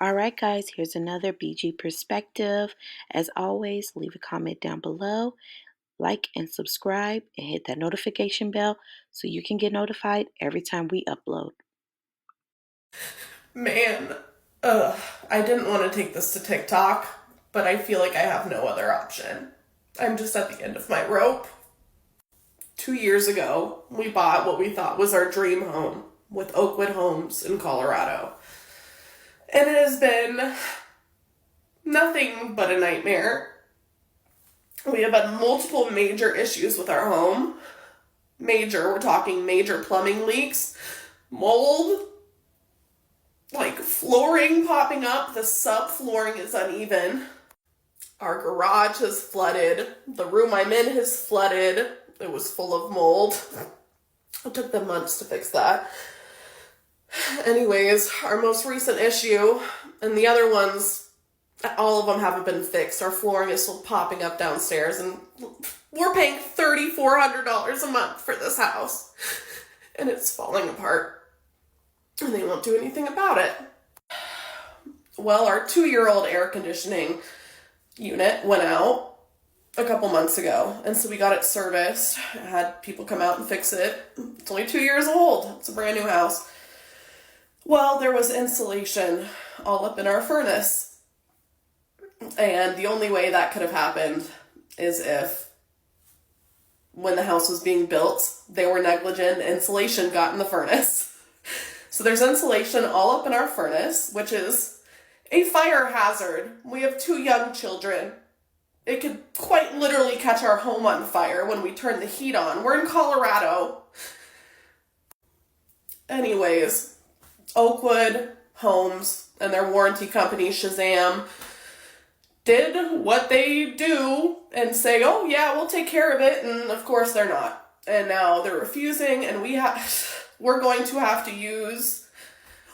All right, guys, here's another BG perspective. As always, leave a comment down below, like and subscribe, and hit that notification bell so you can get notified every time we upload. Man, I didn't want to take this to TikTok, but I feel like I have no other option. I'm just at the end of my rope. 2 years ago, we bought what we thought was our dream home with Oakwood Homes in Colorado. And it has been nothing but a nightmare. We have had multiple major issues with our home. Major, we're talking major plumbing leaks, mold, like flooring popping up, the subflooring is uneven. Our garage has flooded. The room I'm in has flooded. It was full of mold. It took them months to fix that. Anyways, our most recent issue, and the other ones, all of them haven't been fixed. Our flooring is still popping up downstairs, and we're paying $3,400 a month for this house. And it's falling apart. And they won't do anything about it. Well, our 2-year-old air conditioning unit went out a couple months ago, and so we got it serviced. I had people come out and fix it. It's only 2 years old. It's a brand new house. Well, there was insulation all up in our furnace, and the only way that could have happened is if, when the house was being built, they were negligent, insulation got in the furnace. So there's insulation all up in our furnace, which is a fire hazard. We have 2 young children. It could quite literally catch our home on fire when we turn the heat on. We're in Colorado. Anyways, Oakwood Homes and their warranty company, Shazam, did what they do and say, oh yeah, we'll take care of it. And of course they're not. And now they're refusing, and we're going to have to use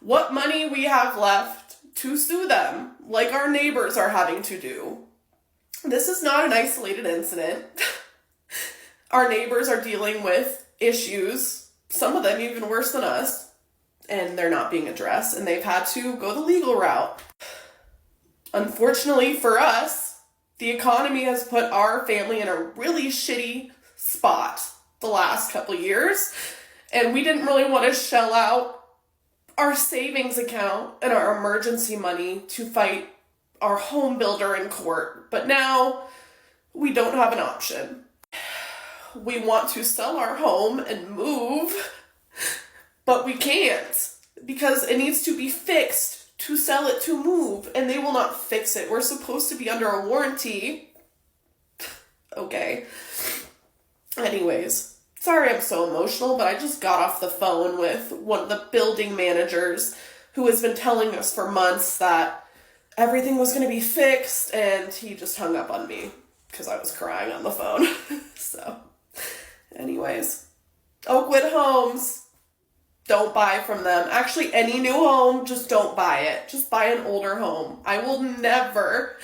what money we have left to sue them, like our neighbors are having to do. This is not an isolated incident. Our neighbors are dealing with issues, some of them even worse than us, and they're not being addressed, and they've had to go the legal route. Unfortunately for us, the economy has put our family in a really shitty spot the last couple years, and we didn't really want to shell out our savings account and our emergency money to fight our home builder in court. But now we don't have an option. We want to sell our home and move, but we can't because it needs to be fixed to sell it to move, and they will not fix it. We're supposed to be under a warranty. Okay. Anyways, sorry I'm so emotional, but I just got off the phone with one of the building managers who has been telling us for months that everything was going to be fixed, and he just hung up on me because I was crying on the phone. So, anyways, Oakwood Homes, don't buy from them. Actually, any new home, just don't buy it. Just buy an older home. I will never,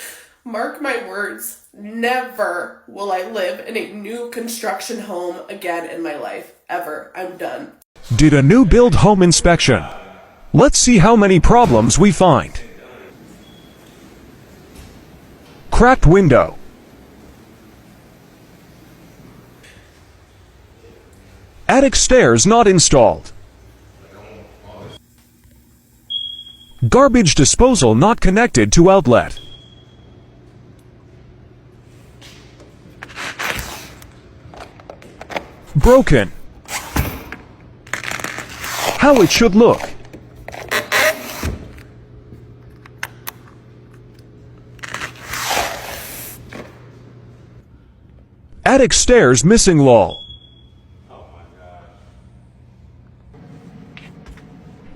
mark my words, never will I live in a new construction home again in my life. Ever. I'm done. Did a new build home inspection. Let's see how many problems we find. Cracked window. Attic stairs not installed. Garbage disposal not connected to outlet. Broken. How it should look. Attic stairs missing lol.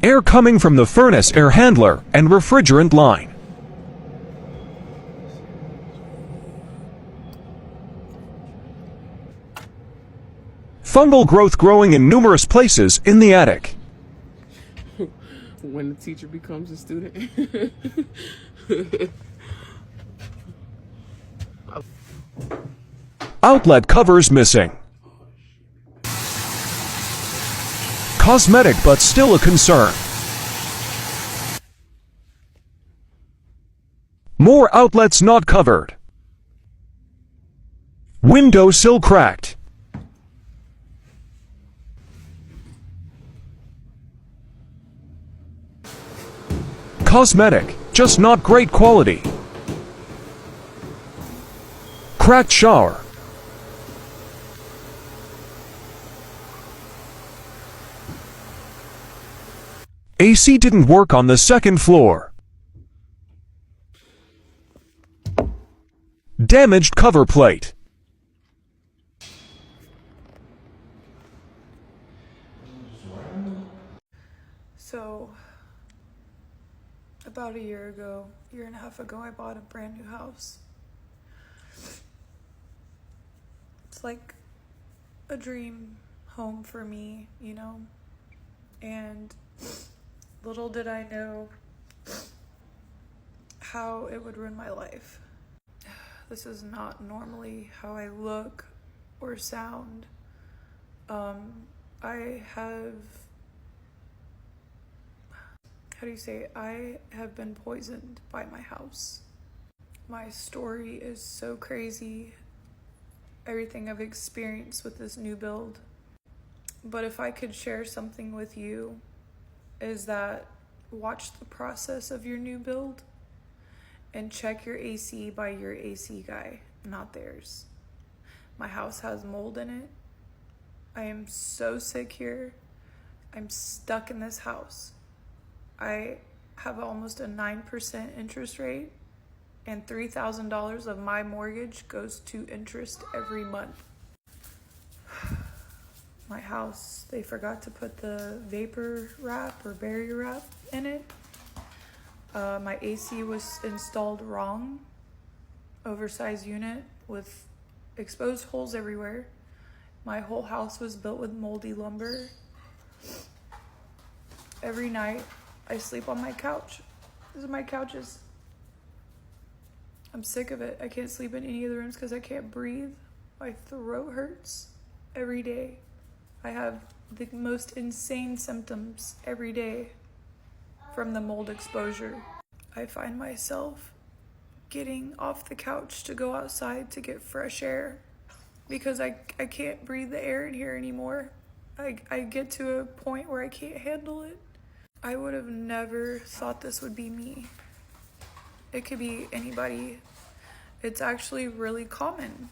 Air coming from the furnace air handler and refrigerant line. Fungal growth growing in numerous places in the attic. When the teacher becomes a student. Outlet covers missing. Cosmetic but still a concern. More outlets not covered. Windowsill cracked. Cosmetic, just not great quality. Cracked shower. AC didn't work on the second floor. Damaged cover plate. So, about a year and a half ago, I bought a brand new house. It's like a dream home for me, you know? And little did I know how it would ruin my life. This is not normally how I look or sound. I have I have been poisoned by my house. My story is so crazy, everything I've experienced with this new build. But if I could share something with you, is that watch the process of your new build and check your AC by your AC guy, not theirs. My house has mold in it. I am so sick here. I'm stuck in this house. I have almost a 9% interest rate, and $3,000 of my mortgage goes to interest every month. My house, they forgot to put the vapor wrap or barrier wrap in it. My AC was installed wrong, oversized unit with exposed holes everywhere. My whole house was built with moldy lumber. Every night, I sleep on my couch. These are my couches. I'm sick of it. I can't sleep in any of the rooms because I can't breathe. My throat hurts every day. I have the most insane symptoms every day from the mold exposure. I find myself getting off the couch to go outside to get fresh air because I can't breathe the air in here anymore. I get to a point where I can't handle it. I would have never thought this would be me. It could be anybody. It's actually really common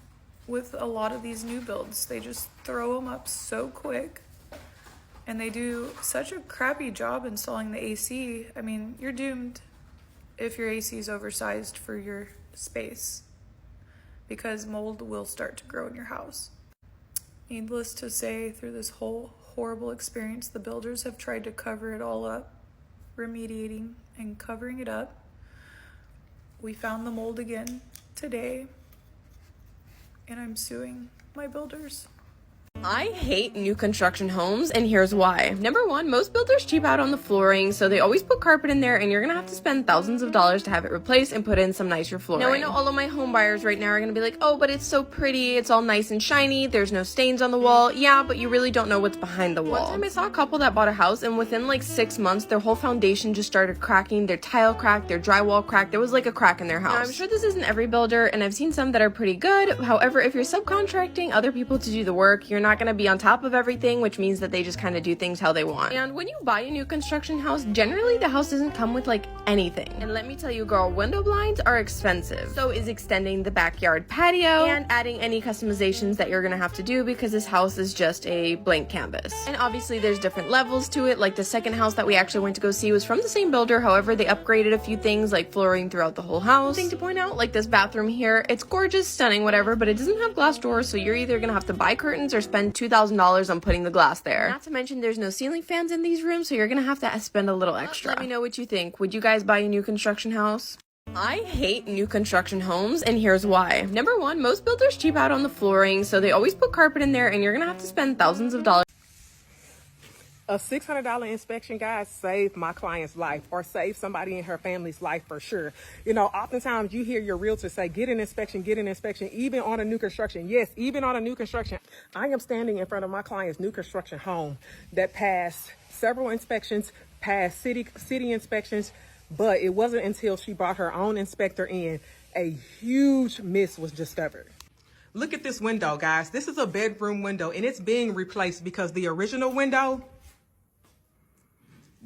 with a lot of these new builds. They just throw them up so quick and they do such a crappy job installing the AC. I mean, you're doomed if your AC is oversized for your space because mold will start to grow in your house. Needless to say, through this whole horrible experience, the builders have tried to cover it all up, remediating and covering it up. We found the mold again today, and I'm suing my builders. I hate new construction homes, and here's why. Number one, most builders cheap out on the flooring, so they always put carpet in there, and you're gonna have to spend thousands of dollars to have it replaced and put in some nicer flooring. Now, I know all of my home buyers right now are gonna be like, oh, but it's so pretty, it's all nice and shiny, there's no stains on the wall. Yeah, but you really don't know what's behind the wall. One time I saw a couple that bought a house, and within like 6 months, their whole foundation just started cracking, their tile cracked, their drywall cracked, there was like a crack in their house. Now, I'm sure this isn't every builder, and I've seen some that are pretty good. However, if you're subcontracting other people to do the work, you're not gonna be on top of everything, which means that they just kind of do things how they want. And when you buy a new construction house, generally the house doesn't come with like anything. And let me tell you, girl, window blinds are expensive. So is extending the backyard patio and adding any customizations that you're gonna have to do because this house is just a blank canvas. And obviously there's different levels to it. Like the second house that we actually went to go see was from the same builder. However, they upgraded a few things like flooring throughout the whole house. Thing to point out, like this bathroom here, it's gorgeous, stunning, whatever, but it doesn't have glass doors, so you're either gonna have to buy curtains or spend $2,000 on putting the glass there. Not to mention there's no ceiling fans in these rooms, so you're gonna have to spend a little extra. Let me know what you think. Would you guys buy a new construction house? I hate new construction homes, and here's why. Number one, most builders cheap out on the flooring, so they always put carpet in there, and you're gonna have to spend thousands of dollars. A $600 inspection, guys, saved my client's life or saved somebody in her family's life for sure. You know, oftentimes you hear your realtor say, get an inspection, even on a new construction. Yes, even on a new construction. I am standing in front of my client's new construction home that passed several inspections, passed city inspections, But it wasn't until she brought her own inspector in, a huge miss was discovered. Look at this window, guys. This is a bedroom window, and it's being replaced because the original window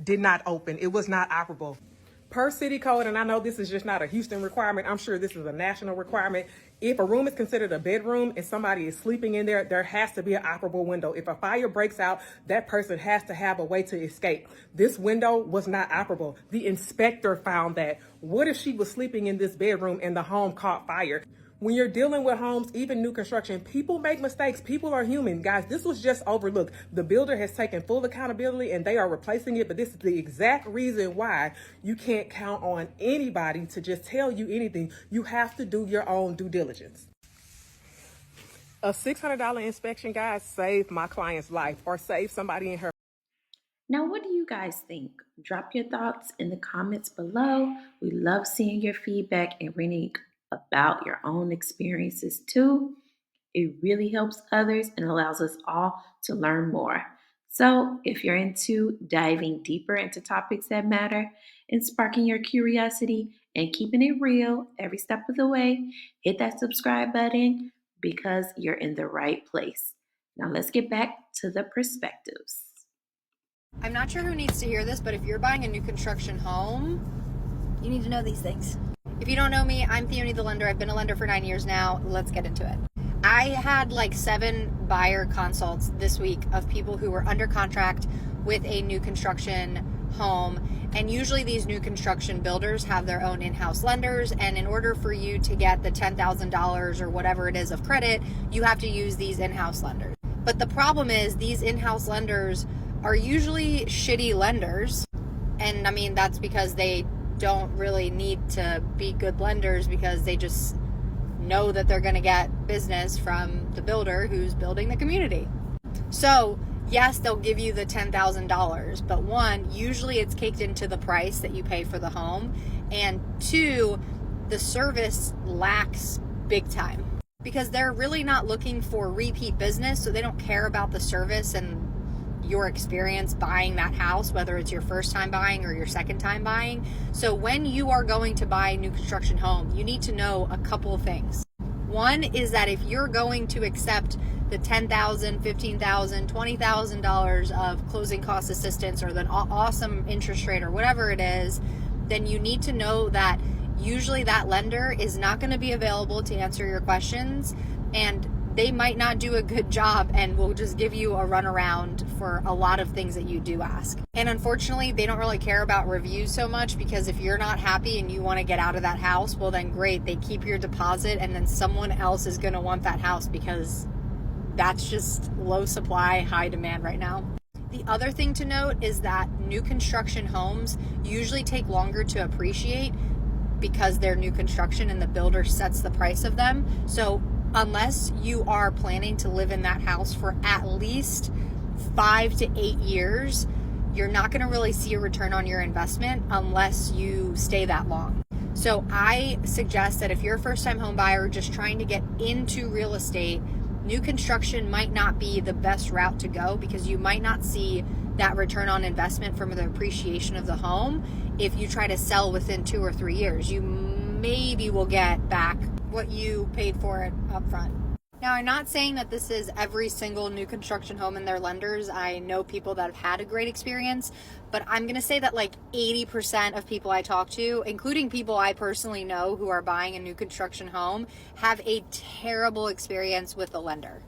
did not open. It was not operable. Per city code, and I know this is just not a Houston requirement, I'm sure this is a national requirement. If a room is considered a bedroom and somebody is sleeping in there, there has to be an operable window. If a fire breaks out, that person has to have a way to escape. This window was not operable. The inspector found that. What if she was sleeping in this bedroom and the home caught fire? When you're dealing with homes, even new construction, people make mistakes. People are human. Guys, this was just overlooked. The builder has taken full accountability and they are replacing it. But this is the exact reason why you can't count on anybody to just tell you anything. You have to do your own due diligence. A $600 inspection, guys, saved my client's life or saved somebody in her. Now, what do you guys think? Drop your thoughts in the comments below. We love seeing your feedback and reading about your own experiences too. It really helps others and allows us all to learn more. So, if you're into diving deeper into topics that matter and sparking your curiosity and keeping it real every step of the way, hit that subscribe button because you're in the right place. Now, let's get back to the perspectives. I'm not sure who needs to hear this, but if you're buying a new construction home, you need to know these things. If you don't know me, I'm Theone the lender. I've been a lender for 9 years now. Let's get into it. I had like 7 buyer consults this week of people who were under contract with a new construction home. And usually these new construction builders have their own in-house lenders. And in order for you to get the $10,000 or whatever it is of credit, you have to use these in-house lenders. But the problem is these in-house lenders are usually shitty lenders. And I mean, that's because they don't really need to be good lenders because they just know that they're going to get business from the builder who's building the community. So yes, they'll give you the $10,000, but 1, usually it's caked into the price that you pay for the home, and 2, the service lacks big time because they're really not looking for repeat business, so they don't care about the service and your experience buying that house, whether it's your first time buying or your second time buying. So when you are going to buy a new construction home, you need to know a couple of things. One is that if you're going to accept the $10,000, $15,000, $20,000 of closing cost assistance or the awesome interest rate or whatever it is, then you need to know that usually that lender is not going to be available to answer your questions, and they might not do a good job and will just give you a runaround for a lot of things that you do ask. And unfortunately, they don't really care about reviews so much because if you're not happy and you want to get out of that house, well then great, they keep your deposit and then someone else is going to want that house because that's just low supply, high demand right now. The other thing to note is that new construction homes usually take longer to appreciate because they're new construction and the builder sets the price of them. So unless you are planning to live in that house for at least 5 to 8 years, you're not going to really see a return on your investment unless you stay that long. So I suggest that if you're a first-time home buyer just trying to get into real estate, new construction might not be the best route to go because you might not see that return on investment from the appreciation of the home. If you try to sell within 2 or 3 years, you maybe will get back what you paid for it up front. Now, I'm not saying that this is every single new construction home and their lenders. I know people that have had a great experience, but I'm going to say that like 80% of people I talk to, including people I personally know who are buying a new construction home, have a terrible experience with the lender.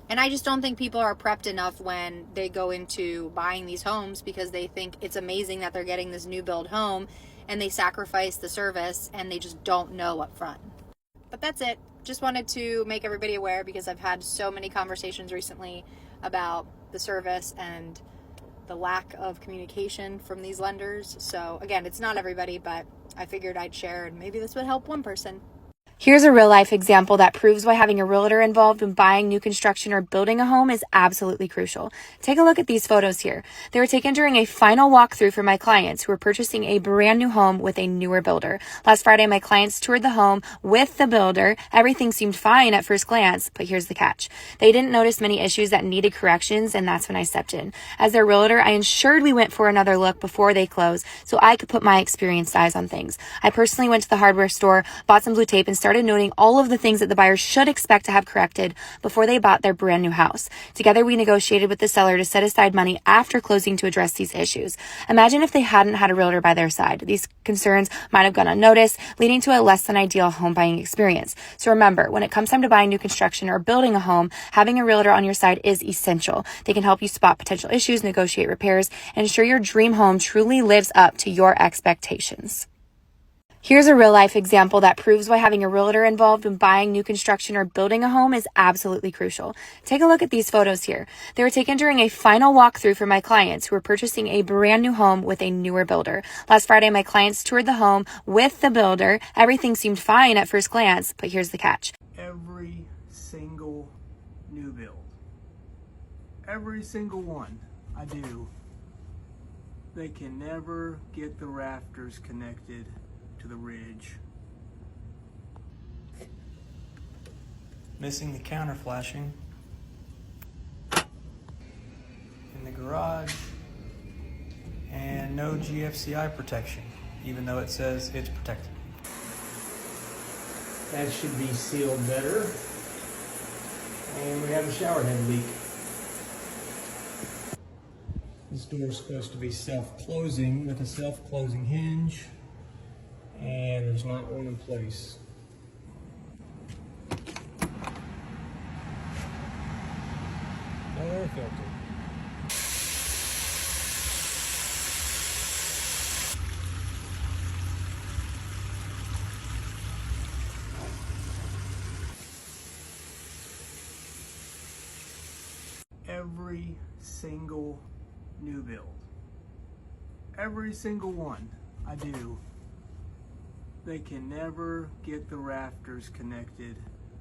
And I just don't think people are prepped enough when they go into buying these homes because they think it's amazing that they're getting this new build home and they sacrifice the service and they just don't know up front. But that's it. Just wanted to make everybody aware because I've had so many conversations recently about the service and the lack of communication from these lenders. So again, it's not everybody, but I figured I'd share and maybe this would help one person. Here's a real life example that proves why having a realtor involved when buying new construction or building a home is absolutely crucial. Take a look at these photos here. They were taken during a final walkthrough for my clients who were purchasing a brand new home with a newer builder. Last Friday, my clients toured the home with the builder. Everything seemed fine at first glance, but here's the catch. They didn't notice many issues that needed corrections, and that's when I stepped in. As their realtor, I ensured we went for another look before they closed so I could put my experienced eyes on things. I personally went to the hardware store, bought some blue tape, and started noting all of the things that the buyer should expect to have corrected before they bought their brand new house. Together, we negotiated with the seller to set aside money after closing to address these issues. Imagine if they hadn't had a realtor by their side. These concerns might have gone unnoticed, leading to a less than ideal home buying experience. So remember, when it comes time to buying new construction or building a home, having a realtor on your side is essential. They can help you spot potential issues, negotiate repairs, and ensure your dream home truly lives up to your expectations. Here's a real life example that proves why having a realtor involved when buying new construction or building a home is absolutely crucial. Take a look at these photos here. They were taken during a final walkthrough for my clients who were purchasing a brand new home with a newer builder. Last Friday, my clients toured the home with the builder. Everything seemed fine at first glance, but here's the catch. Every single new build, every single one I do, they can never get the rafters connected to the ridge. Missing the counter flashing in the garage, and no GFCI protection, even though it says it's protected. That should be sealed better. And we have a shower head leak. This door is supposed to be self-closing with a self-closing hinge, and there's not one in place. No air filter. Every single new build, every single one I do, they can never get the rafters connected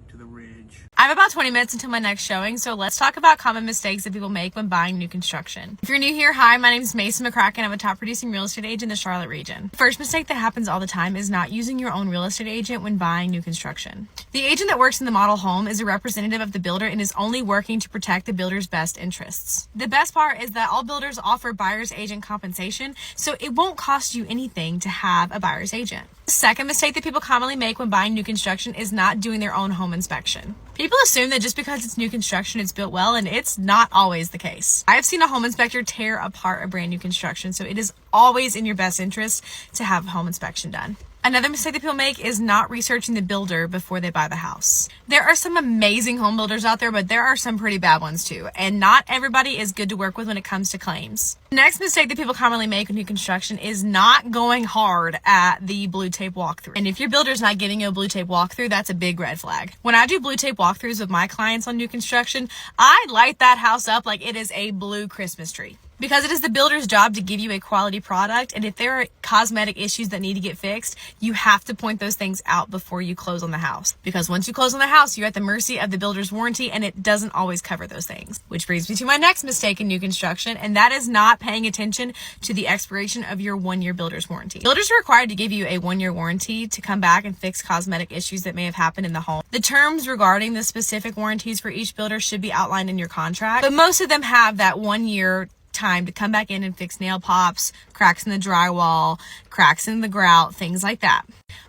to the ridge. I have about 20 minutes until my next showing, so let's talk about common mistakes that people make when buying new construction. If you're new here, hi, my name is Mason McCracken. I'm a top producing real estate agent in the Charlotte region. The first mistake that happens all the time is not using your own real estate agent when buying new construction. The agent that works in the model home is a representative of the builder and is only working to protect the builder's best interests. The best part is that all builders offer buyer's agent compensation, so it won't cost you anything to have a buyer's agent. The second mistake that people commonly make when buying new construction is not doing their own home inspection. People assume that just because it's new construction, it's built well, and it's not always the case. I have seen a home inspector tear apart a brand new construction, so it is always in your best interest to have a home inspection done. Another mistake that people make is not researching the builder before they buy the house. There are some amazing home builders out there, but there are some pretty bad ones too, and not everybody is good to work with when it comes to claims. The next mistake that people commonly make with new construction is not going hard at the blue tape walkthrough. And if your builder's not giving you a blue tape walkthrough, that's a big red flag. When I do blue tape walkthroughs with my clients on new construction, I light that house up like it is a blue Christmas tree. Because it is the builder's job to give you a quality product, and if there are cosmetic issues that need to get fixed, you have to point those things out before you close on the house. Because once you close on the house, you're at the mercy of the builder's warranty, and it doesn't always cover those things. Which brings me to my next mistake in new construction, and that is not paying attention to the expiration of your 1-year builder's warranty. Builders are required to give you a 1-year warranty to come back and fix cosmetic issues that may have happened in the home. The terms regarding the specific warranties for each builder should be outlined in your contract, but most of them have that 1-year time to come back in and fix nail pops, cracks in the drywall, cracks in the grout, things like that.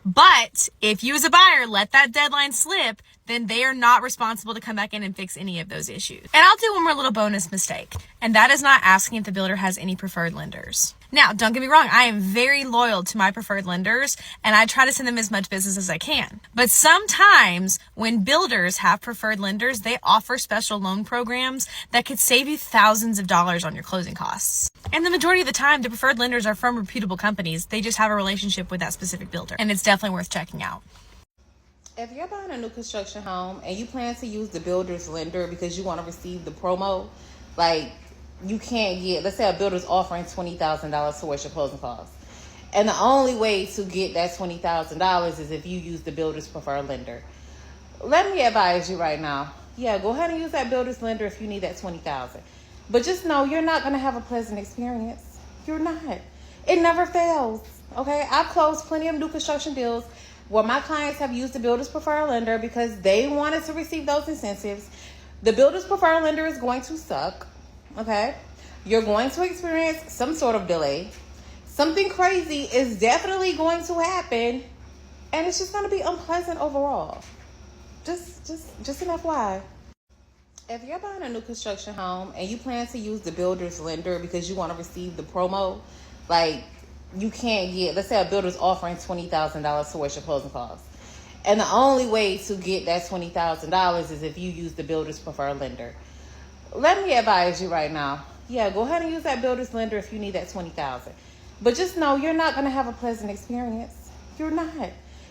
But if you as a buyer let that deadline slip, then they are not responsible to come back in and fix any of those issues. And I'll do one more little bonus mistake, and that is not asking if the builder has any preferred lenders. Now, don't get me wrong, I am very loyal to my preferred lenders, and I try to send them as much business as I can. But sometimes when builders have preferred lenders, they offer special loan programs that could save you thousands of dollars on your closing costs. And the majority of the time, the preferred lenders are from reputable companies. They just have a relationship with that specific builder, and it's definitely worth checking out. If you're buying a new construction home and you plan to use the builder's lender because you want to receive the promo, like you can't get, let's say a builder's offering $20,000 towards your closing costs, And the only way to get that $20,000 is if you use the builder's preferred lender. Let me advise you right now. Yeah, go ahead and use that builder's lender if you need that $20,000. But just know you're not going to have a pleasant experience. You're not. It never fails. Okay? I've closed plenty of new construction deals where my clients have used the builder's preferred lender because they wanted to receive those incentives. The builder's preferred lender is going to suck. Okay? You're going to experience some sort of delay. Something crazy is definitely going to happen, and it's just going to be unpleasant overall. Just an FYI. If you're buying a new construction home and you plan to use the builder's lender because you want to receive the promo, like you can't get, let's say a builder's offering $20,000 towards your closing costs. And the only way to get that $20,000 is if you use the builder's preferred lender. Let me advise you right now. Yeah, go ahead and use that builder's lender if you need that $20,000. But just know you're not going to have a pleasant experience. You're not.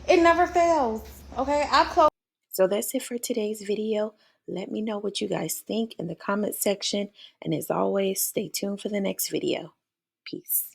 It never fails. Okay? I've closed. So that's it for today's video. Let me know what you guys think in the comment section. And as always, stay tuned for the next video. Peace.